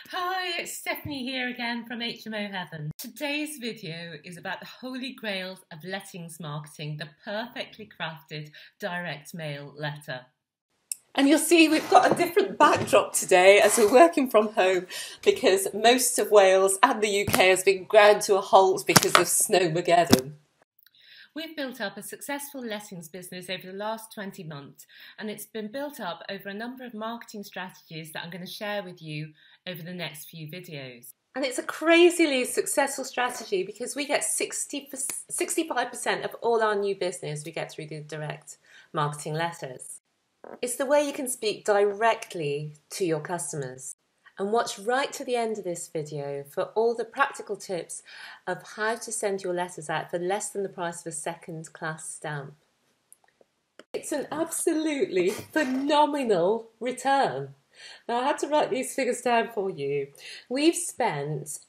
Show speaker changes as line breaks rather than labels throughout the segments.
Hi, it's Stephanie here again from HMO Heaven. Today's video is about the holy grails of lettings marketing, the perfectly crafted direct mail letter.
And you'll see we've got a different backdrop today as we're working from home because most of Wales and the UK has been ground to a halt because of Snowmageddon.
We've built up a successful lettings business over the last 20 months, and it's been built up over a number of marketing strategies that I'm going to share with you over the next few videos.
And it's a crazily successful strategy because we get 65% of all our new business we get through the direct marketing letters. It's the way you can speak directly to your customers. And watch right to the end of this video for all the practical tips of how to send your letters out for less than the price of a second-class stamp. It's an absolutely phenomenal return. Now I had to write these figures down for you. We've spent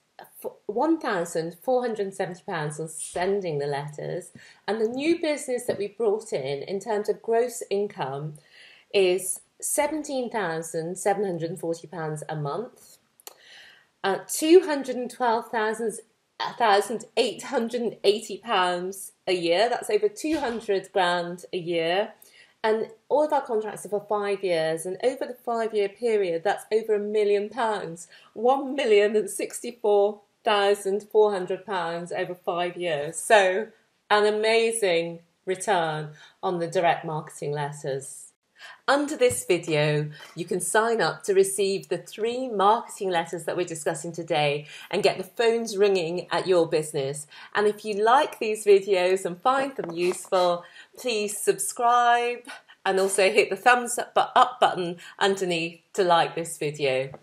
£1,470 on sending the letters, and the new business that we brought in terms of gross income is £17,740 a month, £212,880 a year. That's over 200 grand a year. And all of our contracts are for 5 years, and over the 5-year period, that's over £1 million, £1,064,400 over 5 years. So an amazing return on the direct marketing letters. Under this video, you can sign up to receive the 3 marketing letters that we're discussing today and get the phones ringing at your business. And if you like these videos and find them useful, please subscribe and also hit the thumbs up button underneath to like this video.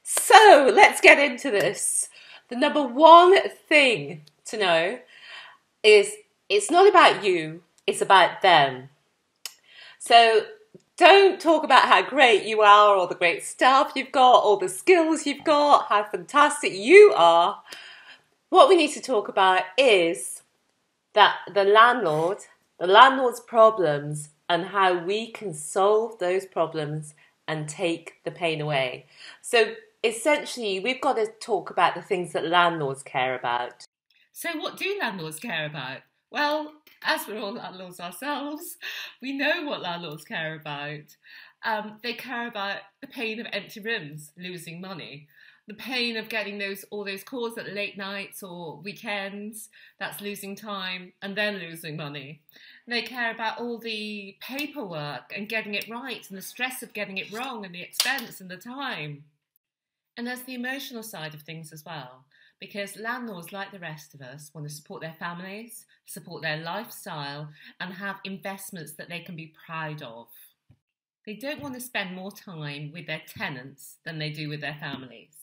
So let's get into this. The number one thing to know is it's not about you, it's about them. So don't talk about how great you are or the great staff you've got or the skills you've got, how fantastic you are. What we need to talk about is that the landlord's problems and how we can solve those problems and take the pain away. So essentially, we've got to talk about the things that landlords care about.
So what do landlords care about? Well, as we're all landlords ourselves, we know what landlords care about. They care about the pain of empty rooms, losing money, the pain of getting all those calls at late nights or weekends, that's losing time and then losing money. They care about all the paperwork and getting it right and the stress of getting it wrong and the expense and the time. And there's the emotional side of things as well, because landlords, like the rest of us, want to support their families, support their lifestyle, and have investments that they can be proud of. They don't want to spend more time with their tenants than they do with their families.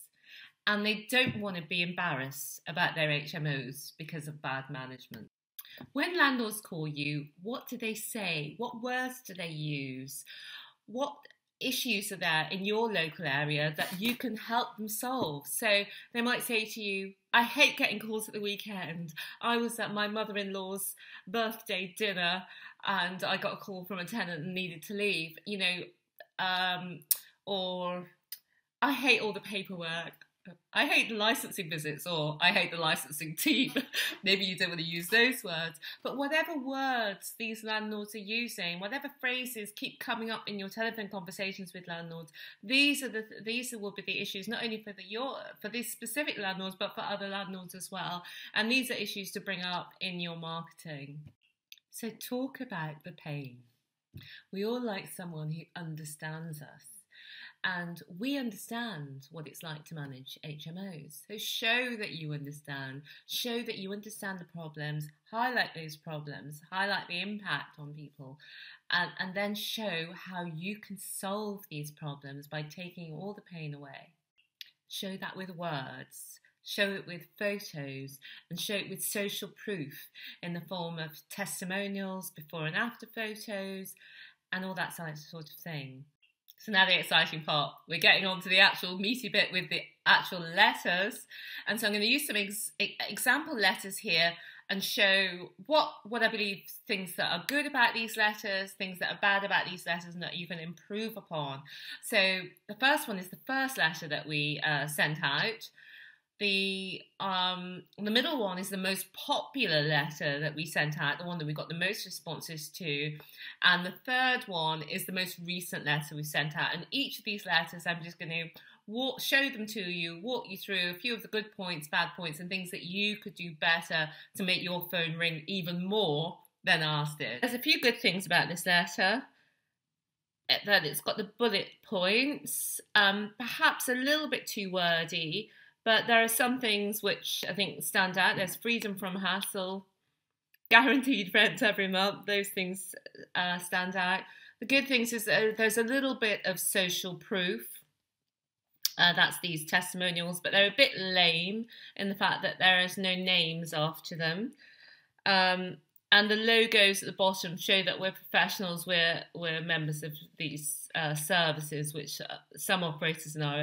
And they don't want to be embarrassed about their HMOs because of bad management. When landlords call you, what do they say? What words do they use? What issues are there in your local area that you can help them solve? So they might say to you, I hate getting calls at the weekend. I was at my mother-in-law's birthday dinner and I got a call from a tenant and needed to leave, or I hate all the paperwork. I hate the licensing visits, or I hate the licensing team. Maybe you don't want to use those words. But whatever words these landlords are using, whatever phrases keep coming up in your telephone conversations with landlords, these will be the issues, not only for these specific landlords, but for other landlords as well. And these are issues to bring up in your marketing. So talk about the pain. We all like someone who understands us. And we understand what it's like to manage HMOs. So show that you understand the problems, highlight those problems, highlight the impact on people, and then show how you can solve these problems by taking all the pain away. Show that with words, show it with photos, and show it with social proof in the form of testimonials, before and after photos, and all that sort of thing. So now the exciting part, we're getting on to the actual meaty bit with the actual letters. And so I'm going to use some example letters here and show what I believe, things that are good about these letters, things that are bad about these letters, and that you can improve upon. So the first one is the first letter that we sent out. The middle one is the most popular letter that we sent out, the one that we got the most responses to. And the third one is the most recent letter we sent out. And each of these letters, I'm just going to show them to you, walk you through a few of the good points, bad points, and things that you could do better to make your phone ring even more than ours did. There's a few good things about this letter. That it's got the bullet points, perhaps a little bit too wordy, but there are some things which I think stand out. There's freedom from hassle, guaranteed rent every month. Those things stand out. The good things is there's a little bit of social proof. That's these testimonials, but they're a bit lame in the fact that there is no names after them. And the logos at the bottom show that we're professionals, we're members of these services, which some operators in our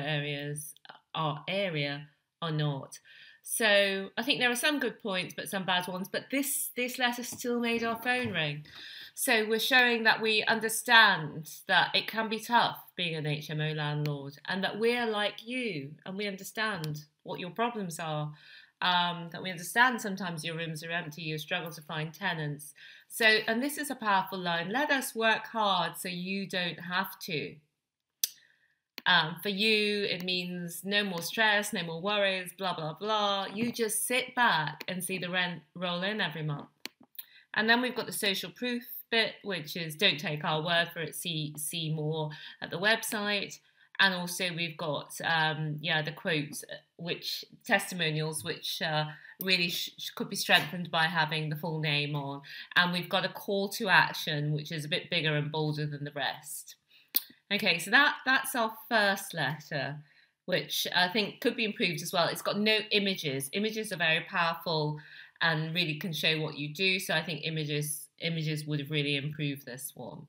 area are not. So I think there are some good points, but some bad ones. But this letter still made our phone ring. So we're showing that we understand that it can be tough being an HMO landlord, and that we're like you, and we understand what your problems are. That we understand sometimes your rooms are empty, you struggle to find tenants. So, and this is a powerful line: let us work hard so you don't have to. For you, it means no more stress, no more worries, blah, blah, blah. You just sit back and see the rent roll in every month. And then we've got the social proof bit, which is don't take our word for it, see more at the website. And also we've got, the quotes, which testimonials, which really could be strengthened by having the full name on. And we've got a call to action, which is a bit bigger and bolder than the rest. Okay, so that's our first letter, which I think could be improved as well. It's got no images. Images are very powerful and really can show what you do. So I think images would have really improved this one.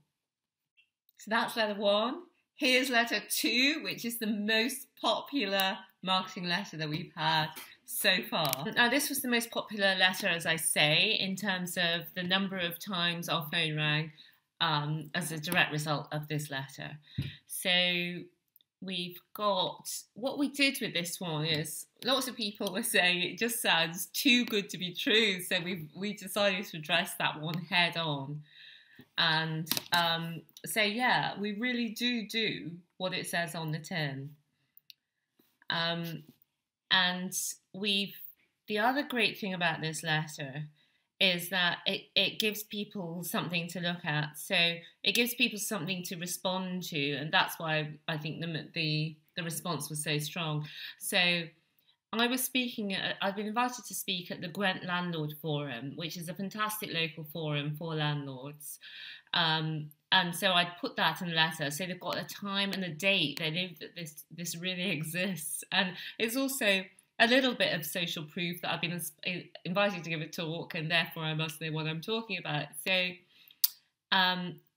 So that's letter 1. Here's letter 2, which is the most popular marketing letter that we've had so far. Now, this was the most popular letter, as I say, in terms of the number of times our phone rang as a direct result of this letter. So we've got, what we did with this one is, lots of people were saying it just sounds too good to be true. So we decided to address that one head on and say, yeah, we really do what it says on the tin. And the other great thing about this letter is that it gives people something to look at. So it gives people something to respond to, and that's why I think the response was so strong. So I was speaking I've been invited to speak at the Gwent Landlord Forum, which is a fantastic local forum for landlords. And so I put that in the letter. So they've got a time and a date. They know that this really exists. And it's also a little bit of social proof that I've been invited to give a talk, and therefore I must know what I'm talking about. So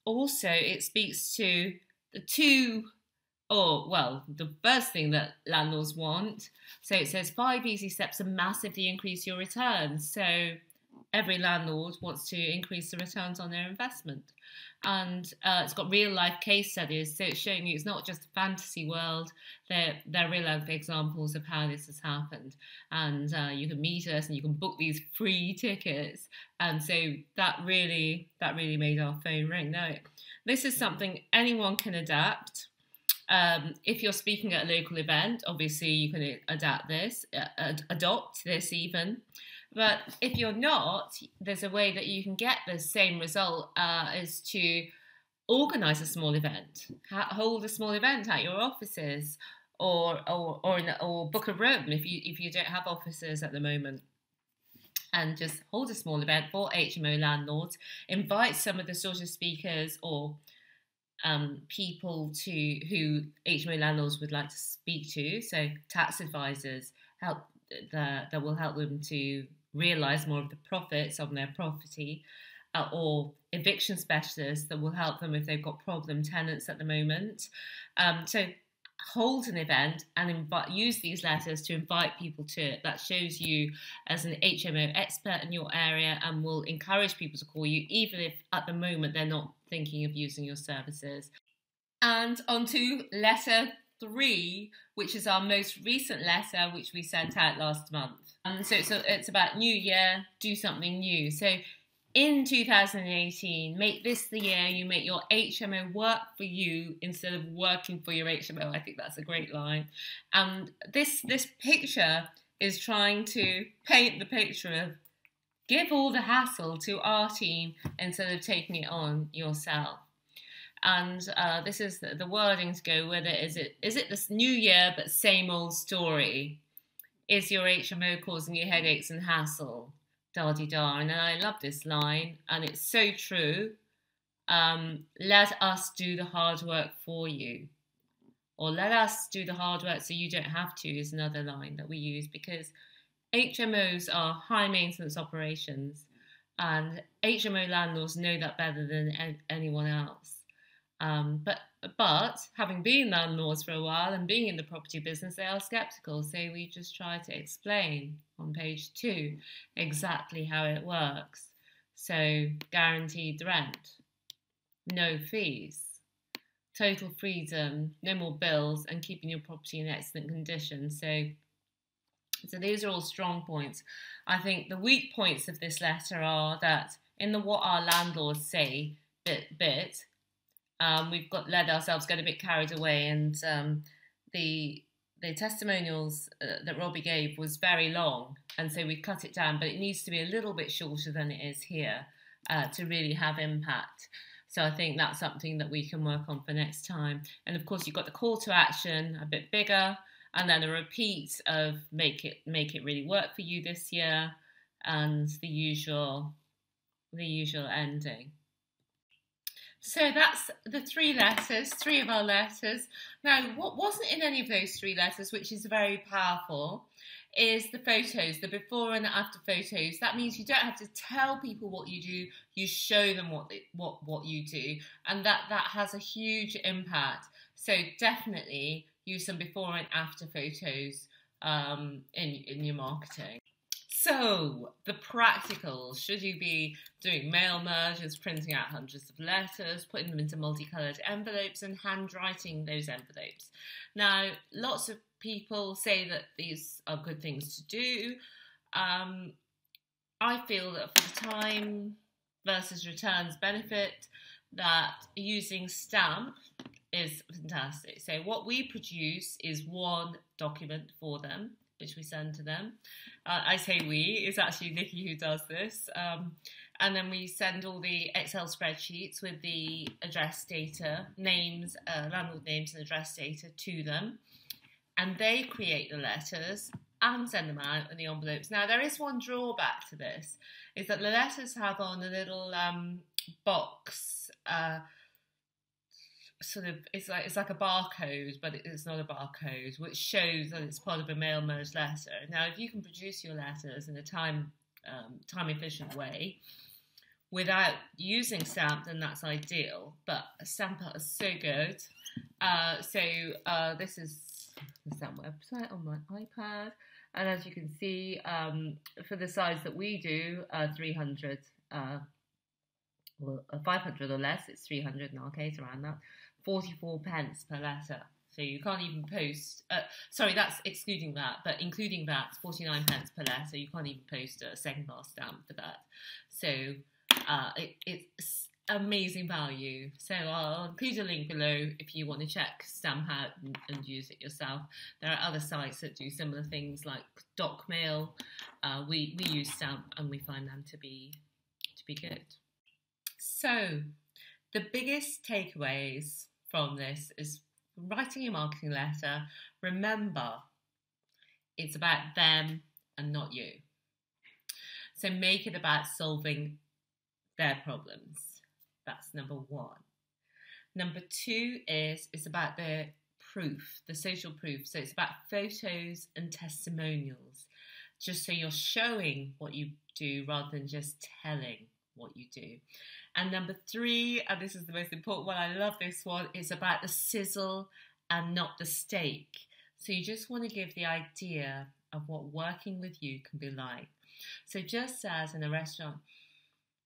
also it speaks to the first thing that landlords want. So it says 5 easy steps to massively increase your returns. So every landlord wants to increase the returns on their investment. And it's got real life case studies, so it's showing you it's not just a fantasy world. They're real life examples of how this has happened, and you can meet us and you can book these free tickets. And so that really made our phone ring. Now, this is something anyone can adapt. If you're speaking at a local event, obviously you can adopt this even. But if you're not, there's a way that you can get the same result is to organise a small event, hold a small event at your offices, or book a room if you don't have offices at the moment, and just hold a small event for HMO landlords. Invite some of the sort of speakers or people who HMO landlords would like to speak to. So tax advisors that will help them to realise more of the profits on their property, or eviction specialists that will help them if they've got problem tenants at the moment. So hold an event and use these letters to invite people to it. That shows you as an HMO expert in your area and will encourage people to call you, even if at the moment they're not thinking of using your services. And on to letter 3, which is our most recent letter, which we sent out last month. So it's about New Year, do something new. So in 2018, make this the year you make your HMO work for you instead of working for your HMO. I think that's a great line. And this picture is trying to paint the picture of give all the hassle to our team instead of taking it on yourself. And this is the wording to go with it. Is it this new year but same old story? Is your HMO causing you headaches and hassle? Da-de-da. And I love this line, and it's so true. Let us do the hard work for you. Or let us do the hard work so you don't have to is another line that we use, because HMOs are high maintenance operations, and HMO landlords know that better than anyone else. But having been landlords for a while and being in the property business, they are sceptical. So we just try to explain on page 2 exactly how it works. So guaranteed rent, no fees, total freedom, no more bills, and keeping your property in excellent condition. So these are all strong points. I think the weak points of this letter are that in the what our landlords say bit, we've let ourselves get a bit carried away, and the testimonials that Robbie gave was very long, and so we cut it down, but it needs to be a little bit shorter than it is here to really have impact. So I think that's something that we can work on for next time. And of course, you've got the call to action a bit bigger, and then a repeat of make it really work for you this year, and the usual ending. So that's the 3 letters, 3 of our letters. Now, what wasn't in any of those 3 letters, which is very powerful, is the photos, the before and after photos. That means you don't have to tell people what you do, you show them what you do, and that has a huge impact. So definitely use some before and after photos in your marketing. So, the practicals. Should you be doing mail merges, printing out hundreds of letters, putting them into multicoloured envelopes and handwriting those envelopes? Now, lots of people say that these are good things to do. I feel that for the time versus returns benefit, that using STANNP is fantastic. So what we produce is one document for them, which we send to them. I say we, it's actually Nicky who does this. And then we send all the Excel spreadsheets with the address data, names, landlord names and address data to them. And they create the letters and send them out in the envelopes. Now, there is one drawback to this, is that the letters have on a little box, sort of, it's like a barcode, but it's not a barcode, which shows that it's part of a mail merge letter. Now, if you can produce your letters in a time efficient way without using STANNP, then that's ideal. But STANNP is so good. This is the STANNP website on my iPad, and as you can see, for the size that we do, 300. Well, 500 or less, it's 300 in our case, around that. 44 pence per letter. So you can't even post, sorry, that's excluding that, but including that, 49 pence per letter. You can't even post a second class stamp for that. So it's amazing value. So I'll include a link below if you want to check STANNP out and use it yourself. There are other sites that do similar things like DocMail. We use STANNP and we find them to be good. So, the biggest takeaways from this is writing your marketing letter. Remember, it's about them and not you. So make it about solving their problems. That's number 1. Number 2 is it's about the proof, the social proof. So it's about photos and testimonials, just so you're showing what you do rather than just telling what you do. And number 3, and this is the most important one, I love this one, is about the sizzle and not the steak. So you just want to give the idea of what working with you can be like. So just as in a restaurant,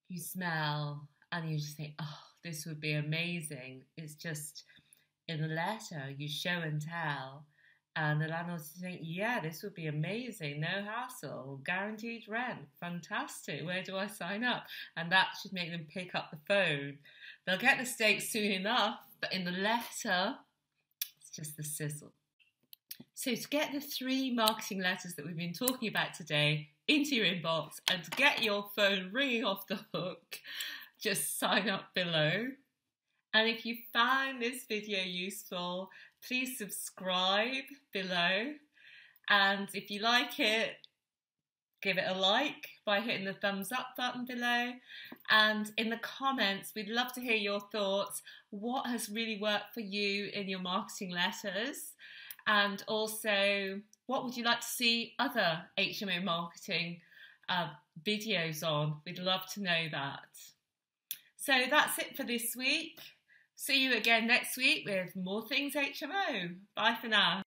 you smell and you just think, oh, this would be amazing. It's just in the letter, you show and tell. And the landlords think, yeah, this would be amazing. No hassle, guaranteed rent. Fantastic. Where do I sign up? And that should make them pick up the phone. They'll get the steak soon enough, but in the letter, it's just the sizzle. So to get the 3 marketing letters that we've been talking about today into your inbox and to get your phone ringing off the hook, just sign up below. And if you found this video useful, please subscribe below. And if you like it, give it a like by hitting the thumbs up button below. And in the comments, we'd love to hear your thoughts. What has really worked for you in your marketing letters? And also, what would you like to see other HMO marketing videos on? We'd love to know that. So that's it for this week. See you again next week with more things HMO. Bye for now.